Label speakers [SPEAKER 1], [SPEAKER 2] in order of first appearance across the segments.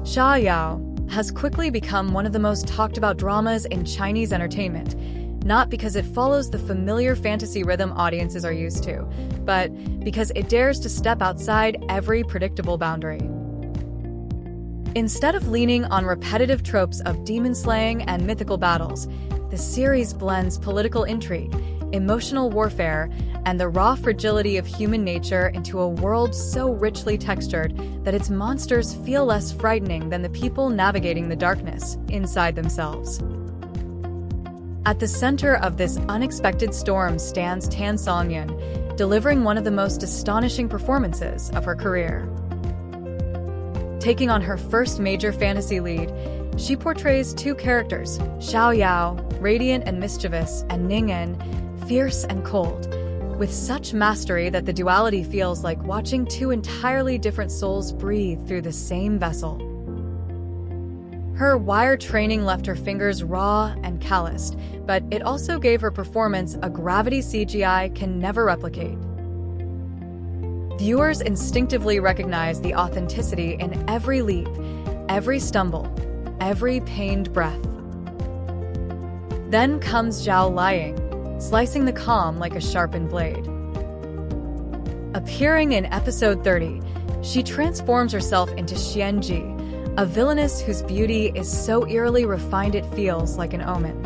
[SPEAKER 1] Xiao Yao has quickly become one of the most talked about dramas in Chinese entertainment, not because it follows the familiar fantasy rhythm audiences are used to, but because it dares to step outside every predictable boundary. Instead of leaning on repetitive tropes of demon slaying and mythical battles, the series blends political intrigue, emotional warfare, and the raw fragility of human nature into a world so richly textured that its monsters feel less frightening than the people navigating the darkness inside themselves. At the center of this unexpected storm stands Tan Songyun, delivering one of the most astonishing performances of her career. Taking on her first major fantasy lead, she portrays two characters, Xiao Yao, radiant and mischievous, and Ning En, fierce and cold, with such mastery that the duality feels like watching two entirely different souls breathe through the same vessel. Her wire training left her fingers raw and calloused, but it also gave her performance a gravity CGI can never replicate. Viewers instinctivally recognize the authenticity in every leap, every stumble, every pained breath. Then comes Zhao Liang, slicing the calm like a sharpened blade. Appearing in episode 30, she transforms herself into Xianji, a villainess whose beauty is so eerily refined it feels like an omen.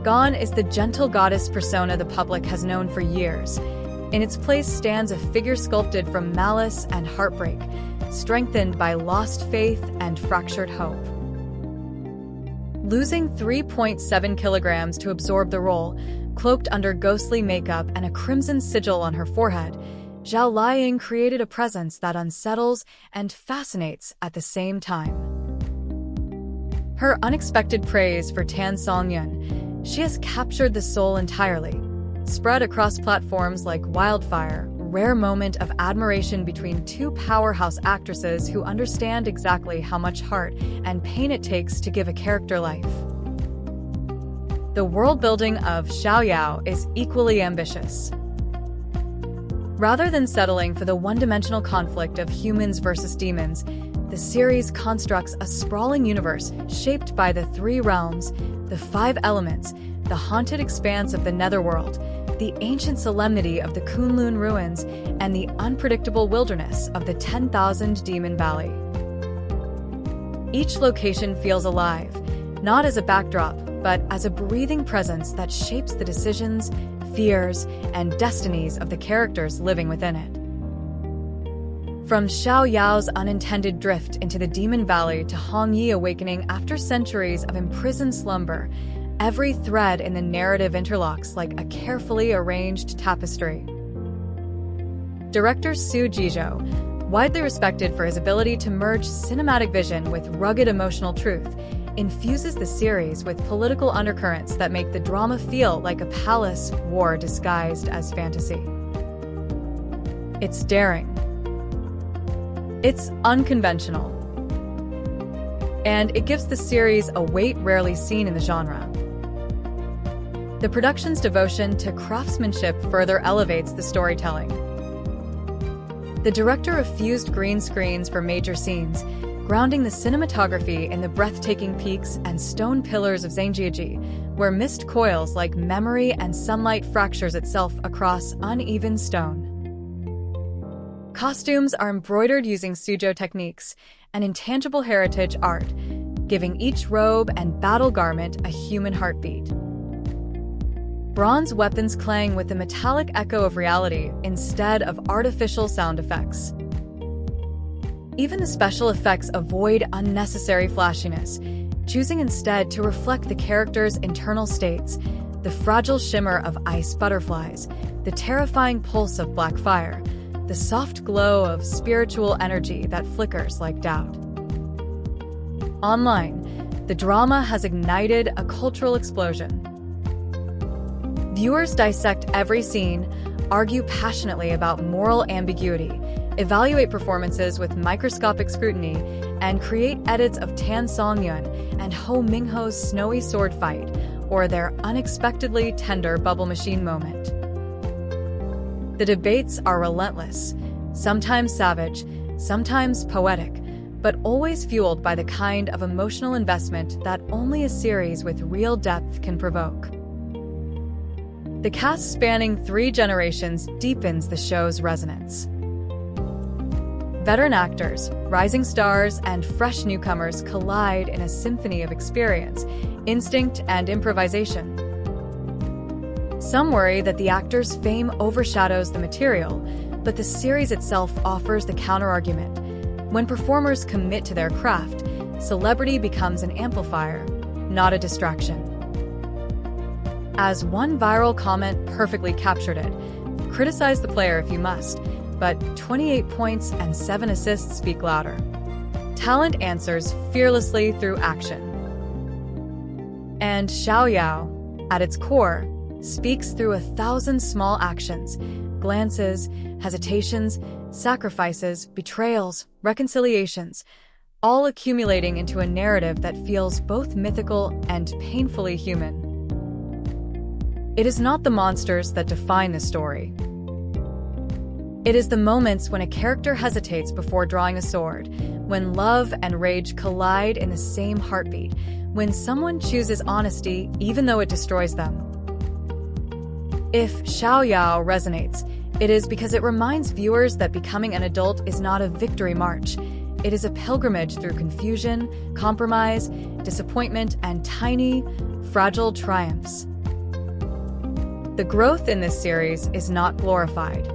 [SPEAKER 1] Gone is the gentle goddess persona the public has known for years. In its place stands a figure sculpted from malice and heartbreak, strengthened by lost faith and fractured hope. Losing 3.7 kilograms to absorb the role, cloaked under ghostly makeup and a crimson sigil on her forehead, Zhao Liang created a presence that unsettles and fascinates at the same time. Her unexpected praise for Tan Songyun, she has captured the soul entirely. Spread across platforms like wildfire, rare moment of admiration between two powerhouse actresses who understand exactly how much heart and pain it takes to give a character life. The world building of Xiao Yao is equally ambitious. Rather than settling for the one-dimensional conflict of humans versus demons, the series constructs a sprawling universe shaped by the three realms, the five elements, the haunted expanse of the netherworld, the ancient solemnity of the Kunlun ruins, and the unpredictable wilderness of the 10,000 Demon Valley. Each location feels alive, not as a backdrop, but as a breathing presence that shapes the decisions, fears, and destinies of the characters living within it. From Xiao Yao's unintended drift into the Demon Valley to Hong Yi awakening after centuries of imprisoned slumber, every thread in the narrative interlocks like a carefully arranged tapestry. Director Su Jizhou, widely respected for his ability to merge cinematic vision with rugged emotional truth, infuses the series with political undercurrents that make the drama feel like a palace war disguised as fantasy. It's daring. It's unconventional. And it gives the series a weight rarely seen in the genre. The production's devotion to craftsmanship further elevates the storytelling. The director refused green screens for major scenes, grounding the cinematography in the breathtaking peaks and stone pillars of Zhangjiajie, where mist coils like memory and sunlight fractures itself across uneven stone. Costumes are embroidered using Suzhou techniques, an intangible heritage art, giving each robe and battle garment a human heartbeat. Bronze weapons clang with the metallic echo of reality instead of artificial sound effects. Even the special effects avoid unnecessary flashiness, choosing instead to reflect the characters' internal states, the fragile shimmer of ice butterflies, the terrifying pulse of black fire, the soft glow of spiritual energy that flickers like doubt. Online, the drama has ignited a cultural explosion. Viewers dissect every scene, argue passionately about moral ambiguity, evaluate performances with microscopic scrutiny, and create edits of Tan Songyun and Ho Mingho's snowy sword fight, or their unexpectedly tender bubble machine moment. The debates are relentless, sometimes savage, sometimes poetic, but always fueled by the kind of emotional investment that only a series with real depth can provoke. The cast spanning 3 generations deepens the show's resonance. Veteran actors, rising stars, and fresh newcomers collide in a symphony of experience, instinct, and improvisation. Some worry that the actors' fame overshadows the material, but the series itself offers the counterargument. When performers commit to their craft, celebrity becomes an amplifier, not a distraction. As one viral comment perfectly captured it, criticize the player if you must, but 28 points and 7 assists speak louder. Talent answers fearlessly through action. And Xiao Yao, at its core, speaks through 1,000 small actions, glances, hesitations, sacrifices, betrayals, reconciliations, all accumulating into a narrative that feels both mythical and painfully human. It is not the monsters that define the story. It is the moments when a character hesitates before drawing a sword, when love and rage collide in the same heartbeat, when someone chooses honesty even though it destroys them. If Xiao Yao resonates, it is because it reminds viewers that becoming an adult is not a victory march. It is a pilgrimage through confusion, compromise, disappointment, and tiny, fragile triumphs. The growth in this series is not glorified.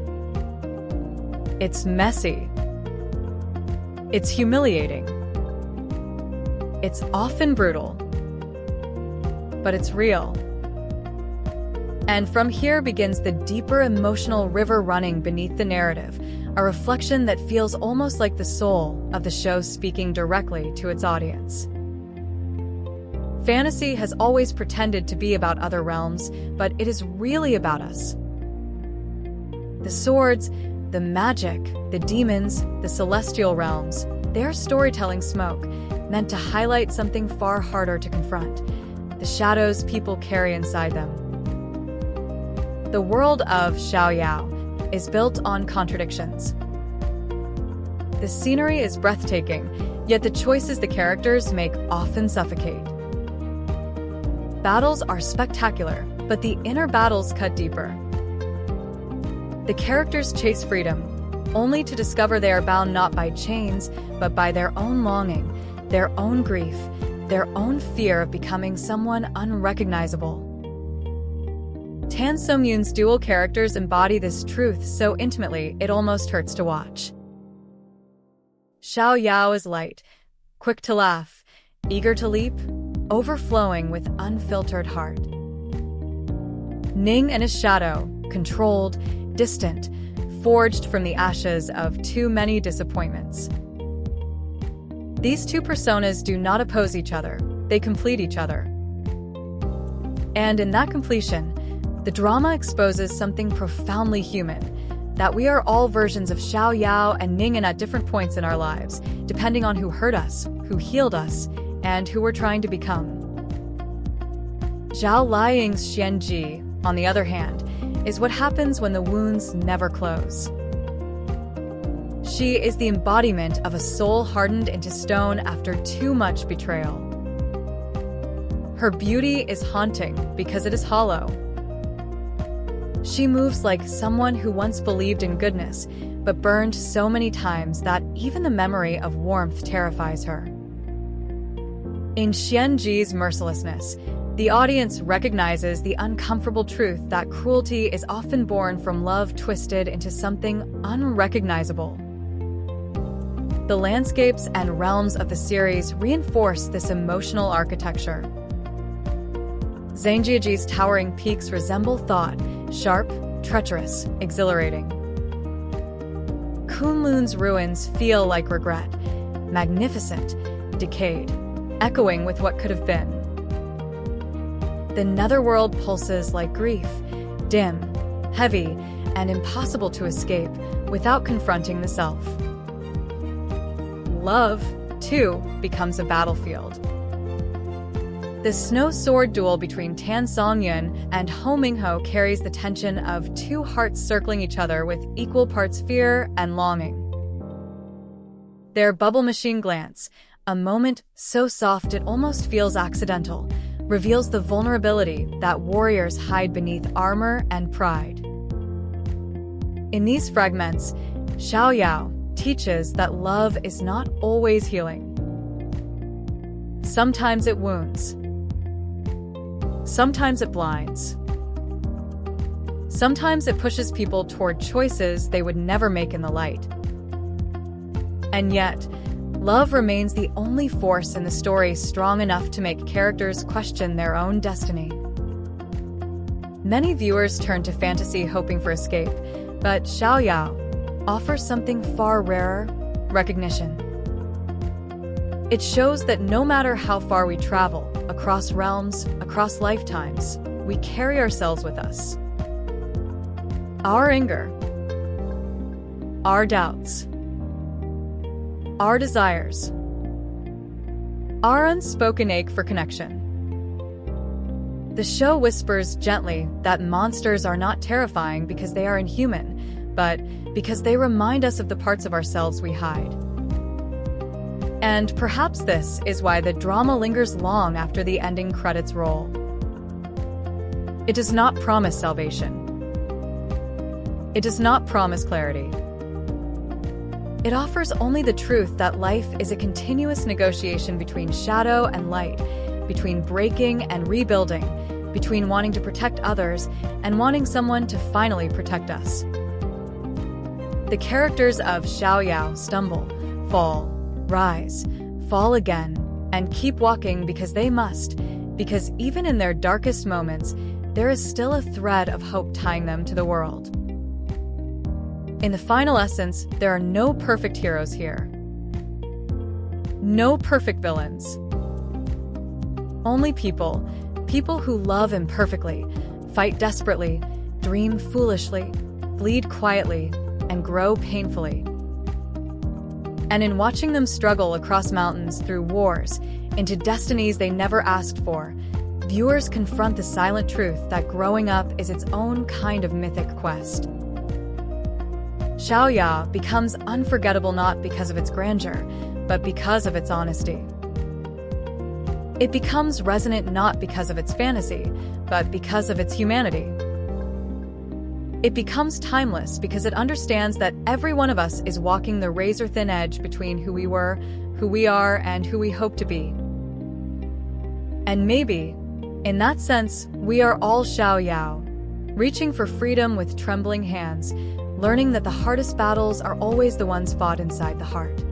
[SPEAKER 1] It's messy. It's humiliating. It's often brutal. But it's real. And from here begins the deeper emotional river running beneath the narrative, a reflection that feels almost like the soul of the show speaking directly to its audience. Fantasy has always pretended to be about other realms, but it is really about us. The swords, the magic, the demons, the celestial realms, they're storytelling smoke, meant to highlight something far harder to confront, the shadows people carry inside them. The world of Xiao Yao is built on contradictions. The scenery is breathtaking, yet the choices the characters make often suffocate. Battles are spectacular, but the inner battles cut deeper. The characters chase freedom, only to discover they are bound not by chains, but by their own longing, their own grief, their own fear of becoming someone unrecognizable. Tan Sung-yoon's dual characters embody this truth so intimately it almost hurts to watch. Xiao Yao is light, quick to laugh, eager to leap, overflowing with unfiltered heart. Ning and his shadow, controlled, distant, forged from the ashes of too many disappointments. These two personas do not oppose each other, they complete each other. And in that completion, the drama exposes something profoundly human, that we are all versions of Xiao Yao and Ning at different points in our lives, depending on who hurt us, who healed us, and who we're trying to become. Zhao Liang's Xianji, on the other hand, is what happens when the wounds never close. She is the embodiment of a soul hardened into stone after too much betrayal. Her beauty is haunting because it is hollow. She moves like someone who once believed in goodness, but burned so many times that even the memory of warmth terrifies her. In Xianji's mercilessness, the audience recognizes the uncomfortable truth that cruelty is often born from love twisted into something unrecognizable. The landscapes and realms of the series reinforce this emotional architecture. Zhangjiaji's towering peaks resemble thought, sharp, treacherous, exhilarating. Kunlun's ruins feel like regret, magnificent, decayed, echoing with what could have been. The netherworld pulses like grief, dim, heavy, and impossible to escape without confronting the self. Love, too, becomes a battlefield. The snow sword duel between Tan Song-yoon and Ho Ming-ho carries the tension of two hearts circling each other with equal parts fear and longing. Their bubble machine glance, a moment so soft it almost feels accidental, reveals the vulnerability that warriors hide beneath armor and pride. In these fragments, Xiao Yao teaches that love is not always healing. Sometimes it wounds. Sometimes it blinds. Sometimes it pushes people toward choices they would never make in the light. And yet, love remains the only force in the story strong enough to make characters question their own destiny. Many viewers turn to fantasy hoping for escape, but Xiao Yao offers something far rarer: recognition. It shows that no matter how far we travel, across realms, across lifetimes, we carry ourselves with us. Our anger, our doubts, our desires, our unspoken ache for connection. The show whispers gently that monsters are not terrifying because they are inhuman, but because they remind us of the parts of ourselves we hide. And perhaps this is why the drama lingers long after the ending credits roll. It does not promise salvation. It does not promise clarity. It offers only the truth that life is a continuous negotiation between shadow and light, between breaking and rebuilding, between wanting to protect others and wanting someone to finally protect us. The characters of Xiao Yao stumble, fall, rise, fall again, and keep walking because they must, because even in their darkest moments, there is still a thread of hope tying them to the world. In the final essence, there are no perfect heroes here. No perfect villains. Only people who love imperfectly, fight desperately, dream foolishly, bleed quietly, and grow painfully. And in watching them struggle across mountains through wars, into destinies they never asked for, viewers confront the silent truth that growing up is its own kind of mythic quest. Xiao Yao becomes unforgettable not because of its grandeur, but because of its honesty. It becomes resonant not because of its fantasy, but because of its humanity. It becomes timeless because it understands that every one of us is walking the razor-thin edge between who we were, who we are, and who we hope to be. And maybe, in that sense, we are all Xiao Yao, reaching for freedom with trembling hands, learning that the hardest battles are always the ones fought inside the heart.